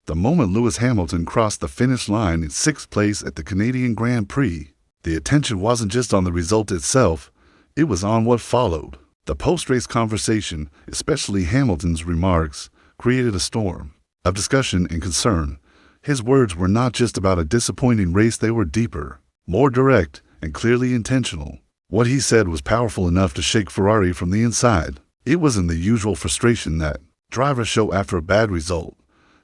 The moment Lewis Hamilton crossed the finish line in 6th place at the Canadian Grand Prix, the attention wasn't just on the result itself, it was on what followed. The post-race conversation, especially Hamilton's remarks, created a storm of discussion and concern. His words were not just about a disappointing race, they were deeper, more direct, and clearly intentional. What he said was powerful enough to shake Ferrari from the inside. It wasn't the usual frustration that drivers show after a bad result.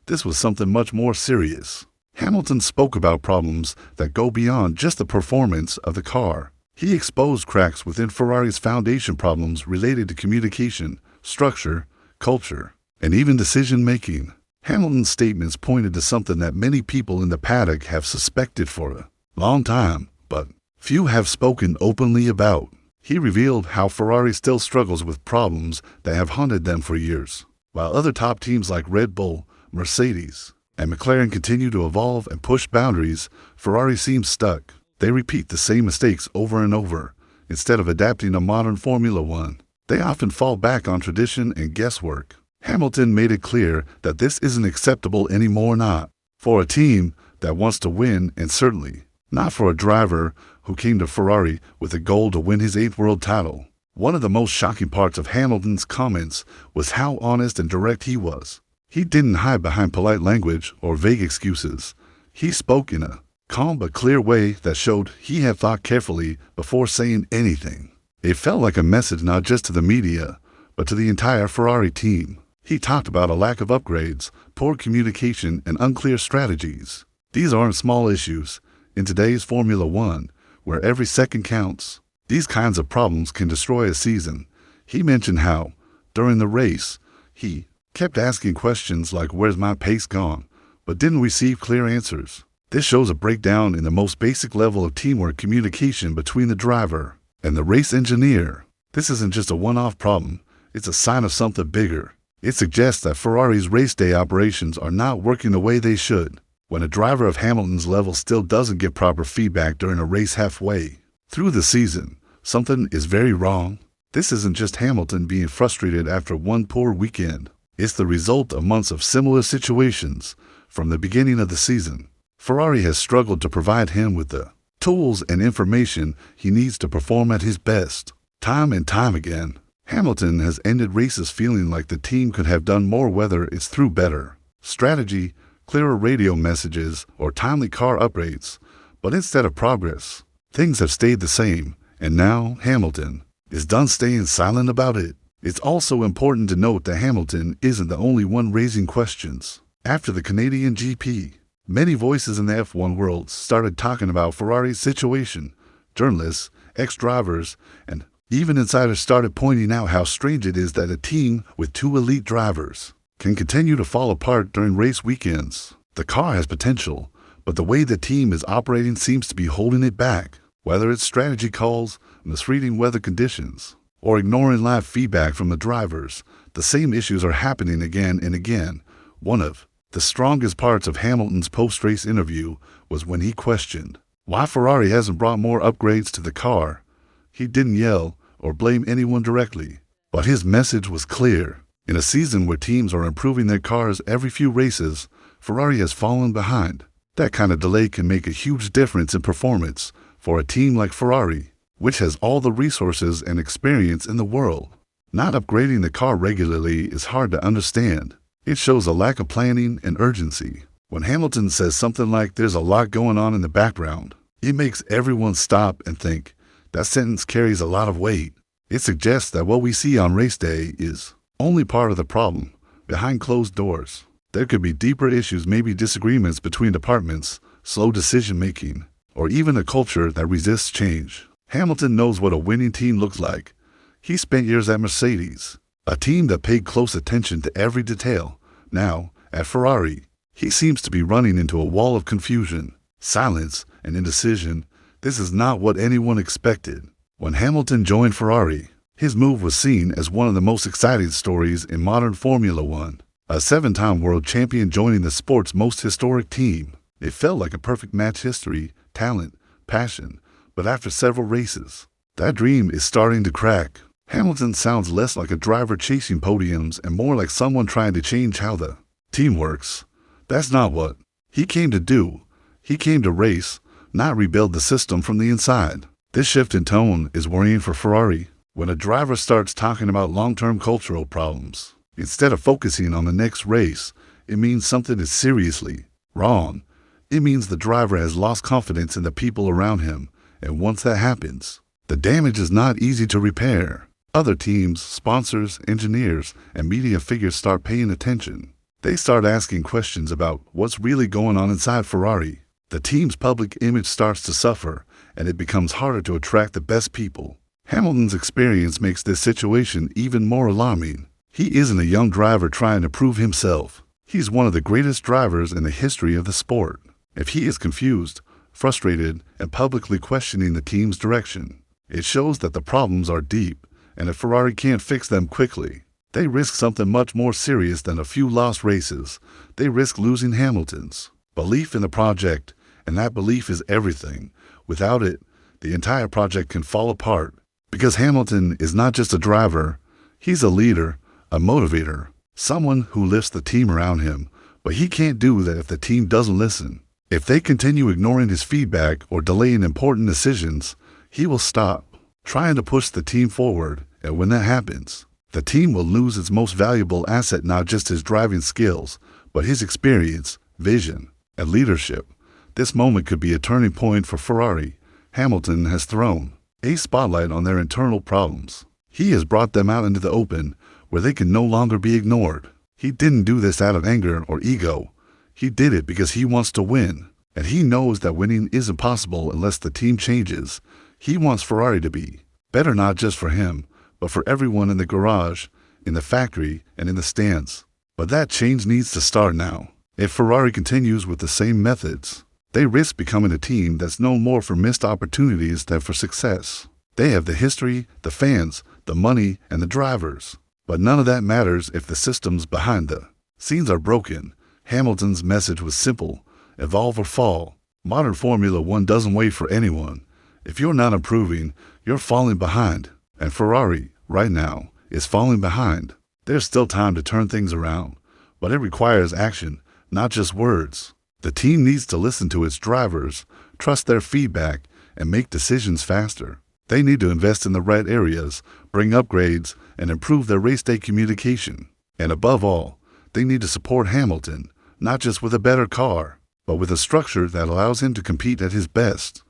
This was something much more serious. Hamilton spoke about problems that go beyond just the performance of the car. He exposed cracks within Ferrari's foundation, problems related to communication, structure, culture, and even decision-making. Hamilton's statements pointed to something that many people in the paddock have suspected for a long time, but few have spoken openly about. He revealed how Ferrari still struggles with problems that have haunted them for years. While other top teams like Red Bull, Mercedes, and McLaren continue to evolve and push boundaries, Ferrari seems stuck. They repeat the same mistakes over and over. Instead of adapting to modern Formula One, they often fall back on tradition and guesswork. Hamilton made it clear that this isn't acceptable anymore, not for a team that wants to win, and certainly not for a driver who came to Ferrari with a goal to win his 8th world title. One of the most shocking parts of Hamilton's comments was how honest and direct he was. He didn't hide behind polite language or vague excuses. He spoke in a calm but clear way that showed he had thought carefully before saying anything. It felt like a message not just to the media, but to the entire Ferrari team. He talked about a lack of upgrades, poor communication, and unclear strategies. These aren't small issues. In today's Formula One, where every second counts, these kinds of problems can destroy a season. He mentioned how, during the race, he kept asking questions like, "Where's my pace gone?" but didn't receive clear answers. This shows a breakdown in the most basic level of teamwork communication between the driver and the race engineer. This isn't just a one-off problem, it's a sign of something bigger. It suggests that Ferrari's race day operations are not working the way they should. When a driver of Hamilton's level still doesn't get proper feedback during a race halfway through the season, something is very wrong. This isn't just Hamilton being frustrated after one poor weekend. It's the result of months of similar situations from the beginning of the season. Ferrari has struggled to provide him with the tools and information he needs to perform at his best. Time and time again, Hamilton has ended races feeling like the team could have done more, whether it's through better strategy, clearer radio messages, or timely car upgrades. But instead of progress, things have stayed the same, and now Hamilton is done staying silent about it. It's also important to note that Hamilton isn't the only one raising questions. After the Canadian GP, many voices in the F1 world started talking about Ferrari's situation. Journalists, ex-drivers, and even insiders started pointing out how strange it is that a team with 2 elite drivers can continue to fall apart during race weekends. The car has potential, but the way the team is operating seems to be holding it back. Whether it's strategy calls, misreading weather conditions, or ignoring live feedback from the drivers, the same issues are happening again and again. One of the strongest parts of Hamilton's post-race interview was when he questioned why Ferrari hasn't brought more upgrades to the car. He didn't yell or blame anyone directly, but his message was clear. In a season where teams are improving their cars every few races, Ferrari has fallen behind. That kind of delay can make a huge difference in performance for a team like Ferrari, which has all the resources and experience in the world. Not upgrading the car regularly is hard to understand. It shows a lack of planning and urgency. When Hamilton says something like "there's a lot going on in the background," it makes everyone stop and think. That sentence carries a lot of weight. It suggests that what we see on race day is only part of the problem. Behind closed doors, there could be deeper issues, maybe disagreements between departments, slow decision-making, or even a culture that resists change. Hamilton knows what a winning team looks like. He spent years at Mercedes, a team that paid close attention to every detail. Now, at Ferrari, he seems to be running into a wall of confusion, silence, and indecision. This is not what anyone expected. When Hamilton joined Ferrari, his move was seen as one of the most exciting stories in modern Formula One. A 7-time world champion joining the sport's most historic team. It felt like a perfect match: history, talent, passion. But after several races, that dream is starting to crack. Hamilton sounds less like a driver chasing podiums and more like someone trying to change how the team works. That's not what he came to do. He came to race, not rebuild the system from the inside. This shift in tone is worrying for Ferrari. When a driver starts talking about long-term cultural problems, instead of focusing on the next race, it means something is seriously wrong. It means the driver has lost confidence in the people around him, and once that happens, the damage is not easy to repair. Other teams, sponsors, engineers, and media figures start paying attention. They start asking questions about what's really going on inside Ferrari. The team's public image starts to suffer, and it becomes harder to attract the best people. Hamilton's experience makes this situation even more alarming. He isn't a young driver trying to prove himself. He's one of the greatest drivers in the history of the sport. If he is confused, frustrated, and publicly questioning the team's direction, it shows that the problems are deep, and if Ferrari can't fix them quickly, they risk something much more serious than a few lost races. They risk losing Hamilton's belief in the project, and that belief is everything. Without it, the entire project can fall apart. Because Hamilton is not just a driver, he's a leader, a motivator, someone who lifts the team around him. But he can't do that if the team doesn't listen. If they continue ignoring his feedback or delaying important decisions, he will stop trying to push the team forward, and when that happens, the team will lose its most valuable asset, not just his driving skills, but his experience, vision, and leadership. This moment could be a turning point for Ferrari. Hamilton has thrown a spotlight on their internal problems. He has brought them out into the open, where they can no longer be ignored. He didn't do this out of anger or ego. He did it because he wants to win, and he knows that winning isn't possible unless the team changes. He wants Ferrari to be better, not just for him, but for everyone in the garage, in the factory, and in the stands. But that change needs to start now. If Ferrari continues with the same methods, they risk becoming a team that's known more for missed opportunities than for success. They have the history, the fans, the money, and the drivers. But none of that matters if the systems behind the scenes are broken. Hamilton's message was simple: evolve or fall. Modern Formula One doesn't wait for anyone. If you're not improving, you're falling behind. And Ferrari, right now, is falling behind. There's still time to turn things around, but it requires action, not just words. The team needs to listen to its drivers, trust their feedback, and make decisions faster. They need to invest in the right areas, bring upgrades, and improve their race day communication. And above all, they need to support Hamilton, not just with a better car, but with a structure that allows him to compete at his best.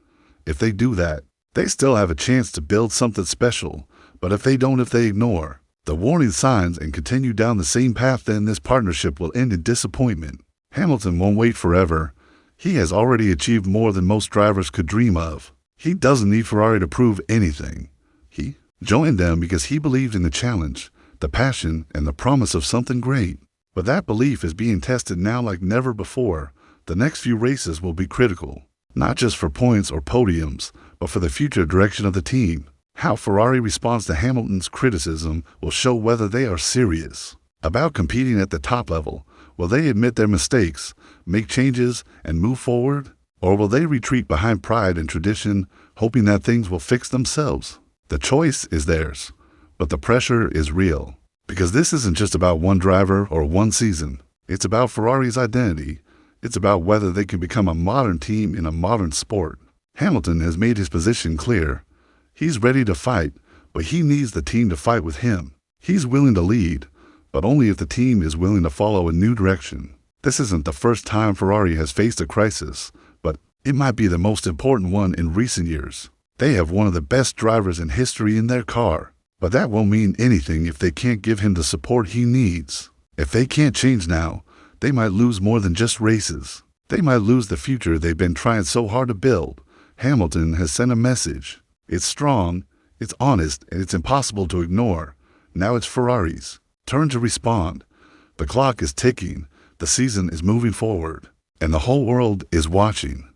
If they do that, they still have a chance to build something special. But if they don't, if they ignore the warning signs and continue down the same path, then this partnership will end in disappointment. Hamilton won't wait forever. He has already achieved more than most drivers could dream of. He doesn't need Ferrari to prove anything. He joined them because he believed in the challenge, the passion, and the promise of something great. But that belief is being tested now like never before. The next few races will be critical, not just for points or podiums, but for the future direction of the team. How Ferrari responds to Hamilton's criticism will show whether they are serious about competing at the top level. Will they admit their mistakes, make changes, and move forward? Or will they retreat behind pride and tradition, hoping that things will fix themselves? The choice is theirs, but the pressure is real. Because this isn't just about one driver or one season. It's about Ferrari's identity. It's about whether they can become a modern team in a modern sport. Hamilton has made his position clear. He's ready to fight, but he needs the team to fight with him. He's willing to lead, but only if the team is willing to follow a new direction. This isn't the first time Ferrari has faced a crisis, but it might be the most important one in recent years. They have one of the best drivers in history in their car, but that won't mean anything if they can't give him the support he needs. If they can't change now, they might lose more than just races. They might lose the future they've been trying so hard to build. Hamilton has sent a message. It's strong, it's honest, and it's impossible to ignore. Now it's Ferrari's turn to respond. The clock is ticking, the season is moving forward, and the whole world is watching.